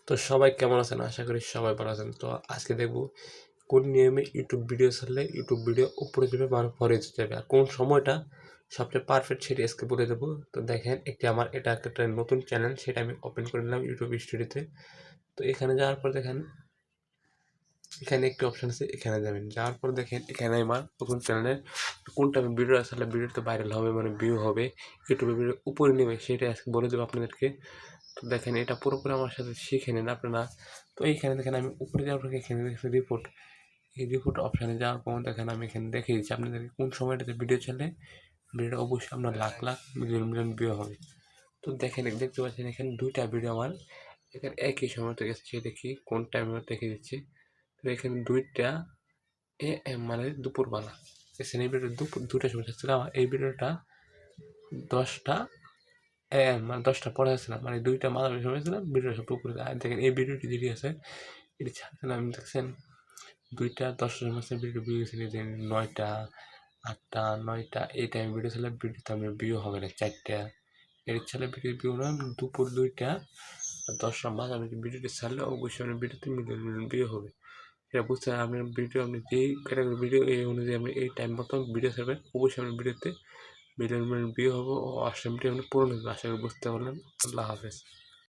তো সবাই কেমন আছেন? আশা করি সবাই ভালো আছেন। তো আজকে দেখব কোন নিয়মে ইউটিউব ভিডিও ছাড়লে ইউটিউব ভিডিও উপরে যাবে বা পরে যাবে, আর কোন সময়টা সবচেয়ে পারফেক্ট সেটা আজকে বলে দেবো। তো দেখেন, এটা একটা নতুন চ্যানেল, সেটা আমি ওপেন করে নিলাম ইউটিউব স্টুডিওতে। তো এখানে যাওয়ার পর দেখেন, এখানে একটি অপশান আছে, এখানে যাবেন। যাওয়ার পর দেখেন এখানে আমার নতুন চ্যানেলের কোনটা আমি ভিডিও আসলে ভিডিওতে ভাইরাল হবে, মানে ভিউ হবে, ইউটিউবে ভিডিও উপরে নেবে, সেটা আজকে বলে দেবো আপনাদেরকে। তো দেখেন, এটা পুরোপুরি আমার সাথে শিখে নেন আপনারা। তো এইখানে দেখেন আমি উপরে যাওয়ার পর এখানে দেখছি রিপোর্ট। এই রিপোর্ট অপশানে যাওয়ার পর দেখেন আমি এখানে দেখিয়ে দিচ্ছি আপনাদেরকে কোন সময়টাতে ভিডিও ছাড়লে ভিডিওটা অবশ্যই আপনার lakh lakh million million view হবে। তো দেখেন, দেখতে পাচ্ছেন এখানে দুইটা ভিডিও আমার এখানে একই সময়তে গেছে, সেটা কি কোন টাইমে দেখে দিচ্ছি। তো এখানে দুইটা AM মানে দুপুরবেলা এখানে এই ভিডিও দুটার সময় থাকছিল। আমার এই ভিডিওটা 10টা AM মানে 10টা পরে আসছিলাম, মানে দুইটা মাঝামাঝি সময় ছিলাম, ভিডিও সব উপরে। আর দেখেন এই ভিডিওটি যেটি আছে এটি ছাড়ছেন আমি দেখছেন 2টা 10টার সময় ভিডিও ভিউ গেছিল যে 9টা 8টা 9টা এই টাইম ভিডিও ছিল, ভিডিওতে আমি ভিউ হবে না 4টা এর ছেলে ভিডিও ভিউ না দুপুর 2টা 10টার মাঝামাঝি ভিডিওটি ছাড়লে অবশ্যই আপনার ভিডিওতে মিলিয়ন মিলিয়ন ভিউ হবে। এটা বুঝতে হবে আপনার ভিডিও, আপনি যেই ক্যাটাগরি ভিডিও এই অনুযায়ী আপনি এই টাইম মতো ভিডিও ছাড়বেন, অবশ্যই আপনার ভিডিওতে মিলিয়ন মিলিয়ন ভিউ হবে ও 8 মিনিটে আপনি পূরণ হবে। আশা করি বুঝতে পারলেন। আল্লাহ হাফেজ।